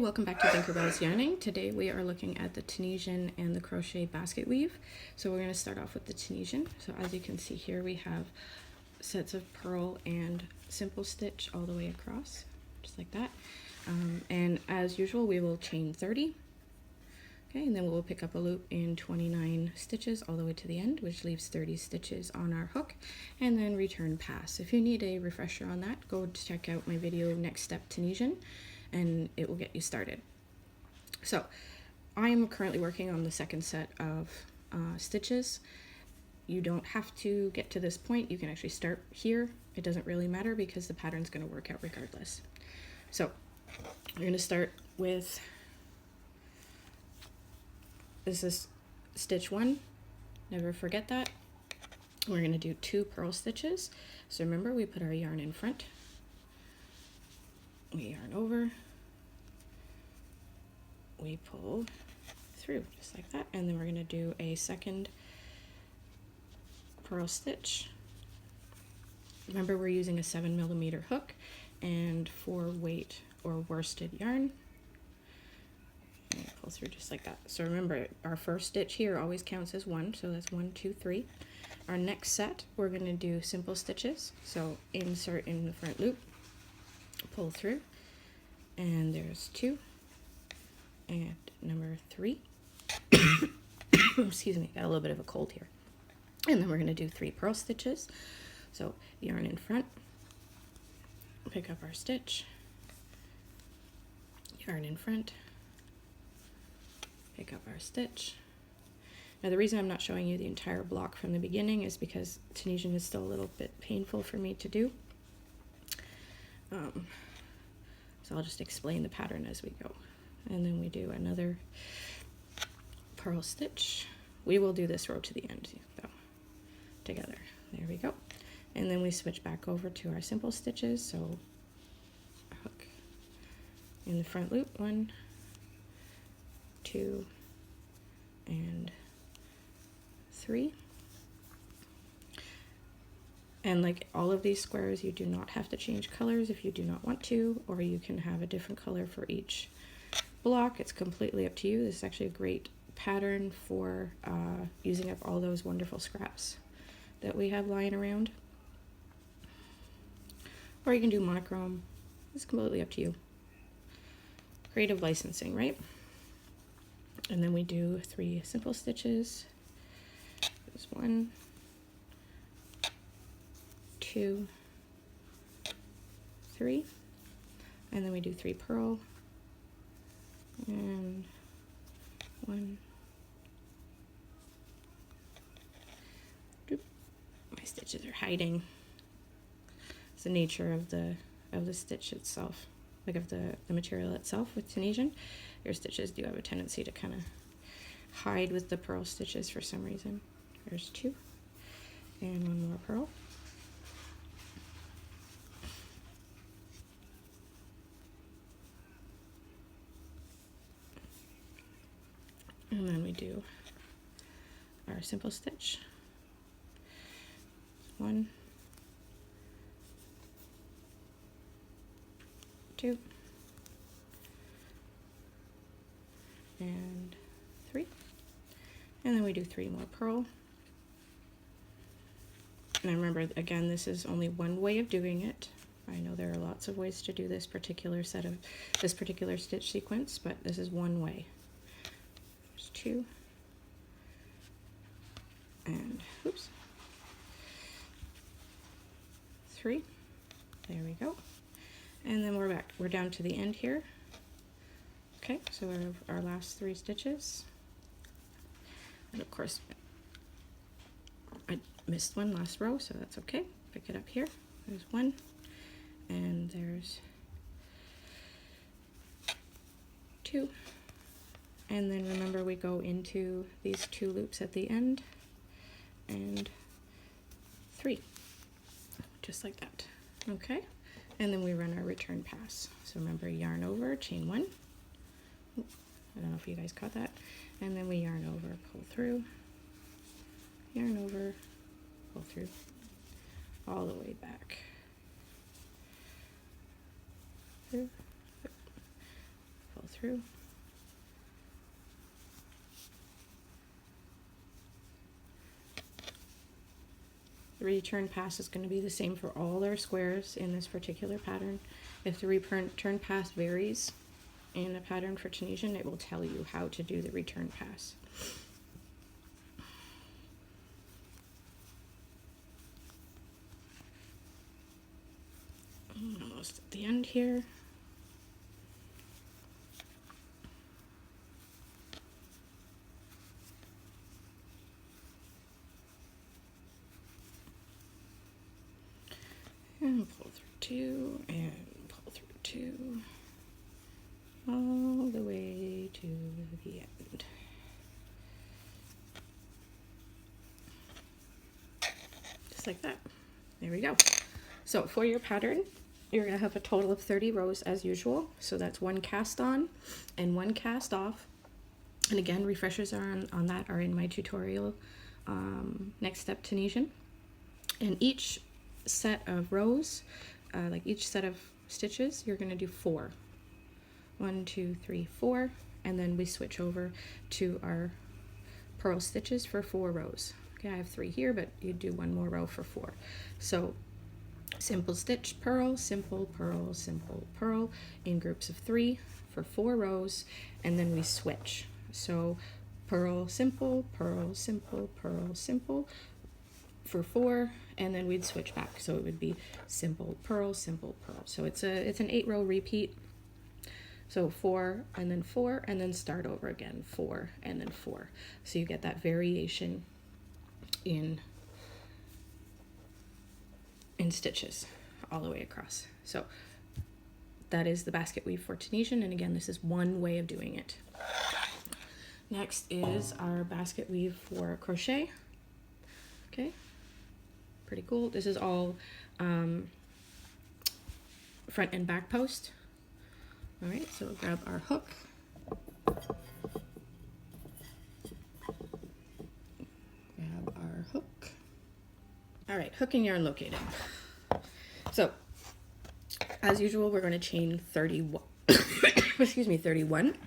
welcome back to Binkerbelle's Yarning. Today we are looking at the Tunisian and the crochet basket weave. So we're going to start off with the Tunisian. So as you can see here, we have sets of purl and simple stitch all the way across, just like that. And as usual, we will chain 30. Okay, and then we'll pick up a loop in 29 stitches all the way to the end, which leaves 30 stitches on our hook, and then return pass. If you need a refresher on that, go check out my video Next Step Tunisian, and it will get you started. So I'm currently working on the second set of stitches. You don't have to get to this point. You can actually start here. It doesn't really matter because the pattern's going to work out regardless. So we're going to start with, this is stitch 1. Never forget that. We're going to do 2 purl stitches. So remember, we put our yarn in front. We yarn over. We pull through just like that, and then we're going to do a second purl stitch. Remember, we're using a 7mm hook and 4 weight or worsted yarn. And pull through just like that. So remember, our first stitch here always counts as 1, so that's 1, 2, 3. Our next set, we're going to do simple stitches. So insert in the front loop, pull through, and there's 2, and number 3. Excuse me, got a little bit of a cold here. And then we're going to do 3 purl stitches. So yarn in front, pick up our stitch, yarn in front, pick up our stitch. Now the reason I'm not showing you the entire block from the beginning is because Tunisian is still a little bit painful for me to do. So I'll just explain the pattern as we go. And then we do another purl stitch. We will do this row to the end though, together. There we go. And then we switch back over to our simple stitches. So hook in the front loop, 1, 2, and 3. And like all of these squares, you do not have to change colors if you do not want to, or you can have a different color for each block. It's completely up to you. This is actually a great pattern for using up all those wonderful scraps that we have lying around. Or you can do monochrome. It's completely up to you. Creative licensing, right? And then we do 3 simple stitches. There's 1, 2, 3, and then we do 3 purl, and 1. Doop. My stitches are hiding. It's the nature of the stitch itself, like of the material itself with Tunisian. Your stitches do have a tendency to kind of hide with the purl stitches for some reason. There's 2, and 1 more purl. And then we do our simple stitch. 1, 2, and 3. And then we do 3 more purl. And remember, again, this is only one way of doing it. I know there are lots of ways to do this particular stitch sequence, but this is one way. 2, and oops, 3. There we go. And then we're back. We're down to the end here. Okay, so our last 3 stitches. And of course, I missed one last row, so that's okay. Pick it up here. There's 1, and there's 2. And then remember, we go into these 2 loops at the end, and 3, just like that. Okay, and then we run our return pass. So remember, yarn over, chain 1. I don't know if you guys caught that. And then we yarn over, pull through, yarn over, pull through, all the way back. Through, pull pull through. The return pass is going to be the same for all our squares in this particular pattern. If the return pass varies in the pattern for Tunisian, it will tell you how to do the return pass. Almost at the end here. And pull through two, and pull through two, all the way to the end. Just like that. There we go. So for your pattern, you're going to have a total of 30 rows as usual. So that's one cast on and one cast off. And again, refreshers on that are in my tutorial, Next Step Tunisian. And each set of rows, like each set of stitches, you're going to do 4. 1, 2, 3, 4, and then we switch over to our purl stitches for 4 rows. Okay, I have 3 here, but you do 1 more row for 4. So simple stitch, purl, simple, purl, simple, purl in groups of 3 for 4 rows, and then we switch. So purl, simple, purl, simple, purl, simple for 4, and then we'd switch back. So it would be simple, purl, simple, purl. So it's an 8-row repeat. So 4 and then start over again, 4 and then 4. So you get that variation in stitches all the way across. So that is the basket weave for Tunisian, and again, this is one way of doing it. Next is our basket weave for crochet. Okay, pretty cool. This is all front and back post. All right, so we'll grab our hook. Grab our hook. All right, hook and yarn located. So, as usual, we're going to chain 31. Excuse me, 31.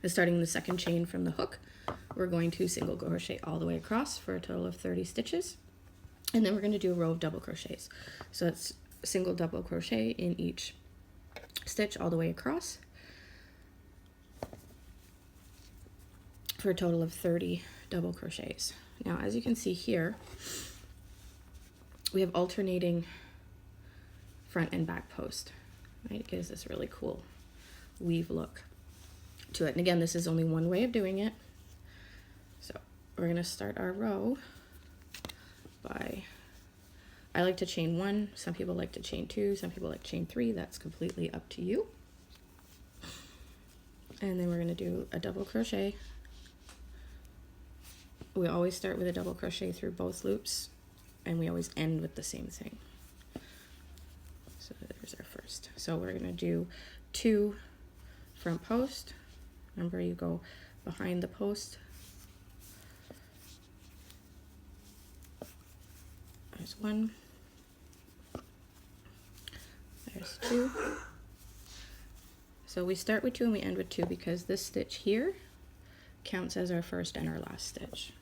And starting the second chain from the hook, we're going to single crochet all the way across for a total of 30 stitches. And then we're going to do a row of double crochets. So it's single double crochet in each stitch all the way across for a total of 30 double crochets. Now, as you can see here, we have alternating front and back post, right? It gives this really cool weave look to it. And again, this is only one way of doing it. So we're going to start our row by, I like to chain 1, some people like to chain 2, some people like to chain 3, that's completely up to you. And then we're going to do a double crochet. We always start with a double crochet through both loops, and we always end with the same thing. So there's our first. So we're going to do 2 front post. Remember, you go behind the post. There's 1. There's 2. So we start with 2 and we end with 2 because this stitch here counts as our first and our last stitch.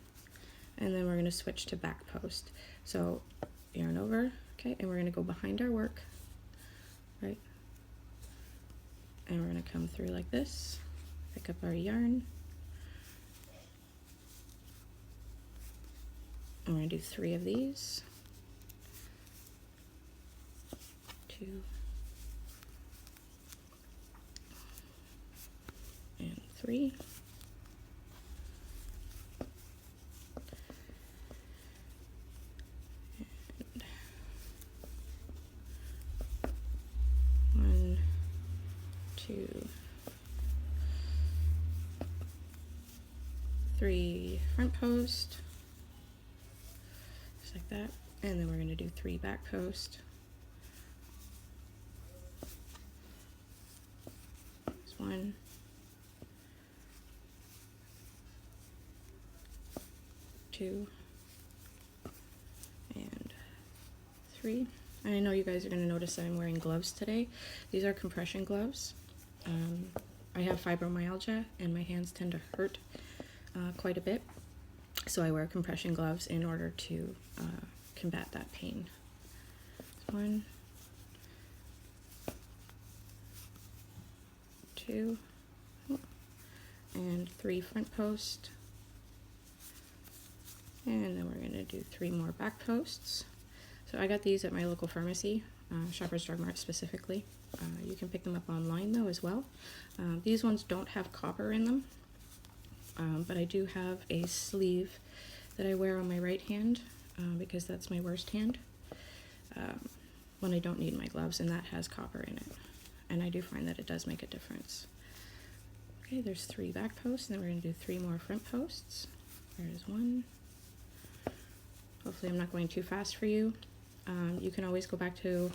And then we're going to switch to back post. So yarn over, okay, and we're going to go behind our work, right? And we're going to come through like this, pick up our yarn. And we're going to do 3 of these. 2. And 3. And 1, 2, 3 front post, just like that, and then we're going to do 3 back post. There's 1, 2, and 3. And I know you guys are going to notice that I'm wearing gloves today. These are compression gloves. I have fibromyalgia and my hands tend to hurt quite a bit, so I wear compression gloves in order to combat that pain. 1, 2, and 3 front post, and then we're going to do 3 more back posts. So I got these at my local pharmacy, Shoppers Drug Mart specifically. You can pick them up online though as well. These ones don't have copper in them, but I do have a sleeve that I wear on my right hand because that's my worst hand when I don't need my gloves, and that has copper in it. And I do find that it does make a difference. Okay, there's 3 back posts, and then we're going to do 3 more front posts. There's 1. Hopefully I'm not going too fast for you. You can always go back to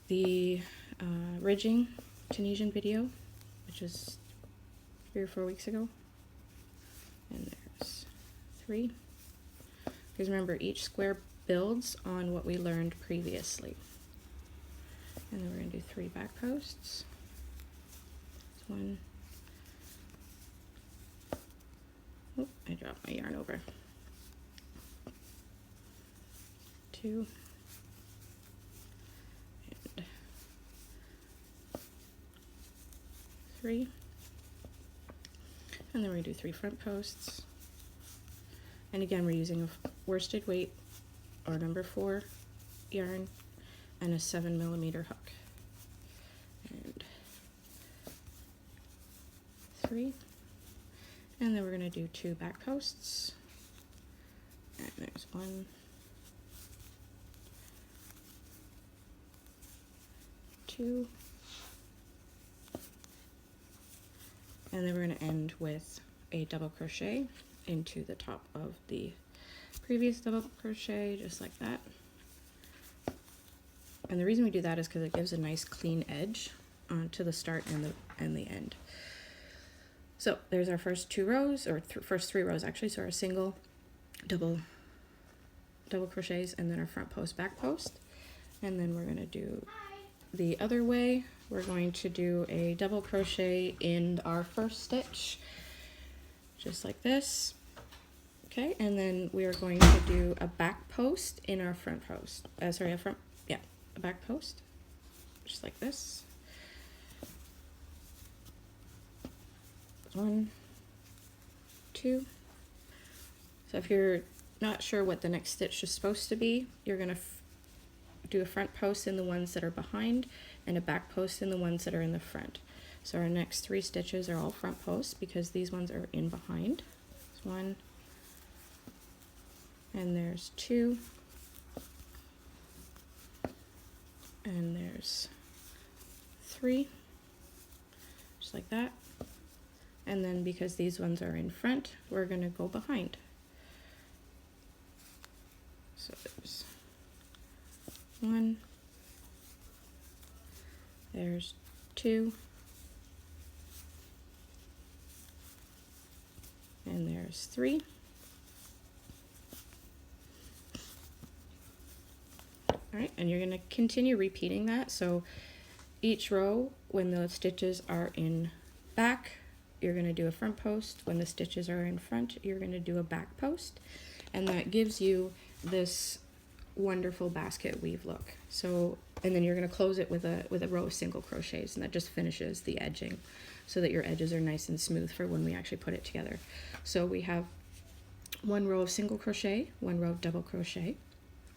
the ridging Tunisian video, which is 3 or 4 weeks ago. And there's 3. Because remember, each square builds on what we learned previously. And then we're going to do 3 back posts. 1. Oh, I dropped my yarn over. 2. And 3. And then we're going to do 3 front posts. And again, we're using a worsted weight or number 4 yarn and a 7mm hook. And 3. And then we're going to do 2 back posts. And there's 1, 2, and then we're going to end with a double crochet into the top of the previous double crochet, just like that. And the reason we do that is because it gives a nice clean edge to the start and the end. So there's our first 2 rows, or first 3 rows actually. So our single, double crochets, and then our front post, back post. And then we're going to do the other way. We're going to do a double crochet in our first stitch, just like this. Okay, and then we are going to do a back post in our front post. A back post, just like this. 1, 2. So if you're not sure what the next stitch is supposed to be, you're going to do a front post in the ones that are behind and a back post in the ones that are in the front. So our next 3 stitches are all front posts because these ones are in behind. There's 1, and there's 2, and there's 3, just like that. And then because these ones are in front, we're going to go behind. So there's 1, there's 2, and there's 3. All right, and you're going to continue repeating that. So each row, when the stitches are in back, you're going to do a front post. When the stitches are in front, you're going to do a back post. And that gives you this wonderful basket weave look. So, and then you're going to close it with a row of single crochets, and that just finishes the edging so that your edges are nice and smooth for when we actually put it together. So we have 1 row of single crochet, 1 row of double crochet,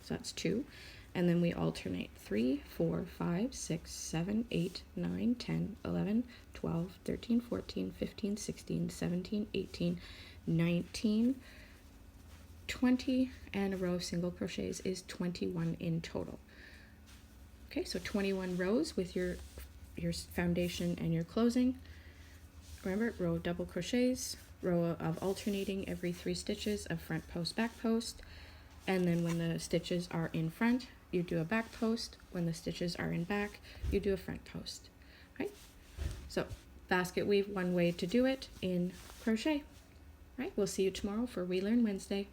so that's 2. And then we alternate 3, 4, 5, 6, 7, 8, 9, 10, 11, 12, 13, 14, 15, 16, 17, 18, 19, 20, and a row of single crochets is 21 in total. Okay, so 21 rows with your foundation and your closing. Remember, row of double crochets, row of alternating every 3 stitches of front post, back post, and then when the stitches are in front, you do a back post. When the stitches are in back, you do a front post. Right? So basket weave, one way to do it in crochet. Right? We'll see you tomorrow for We Learn Wednesday.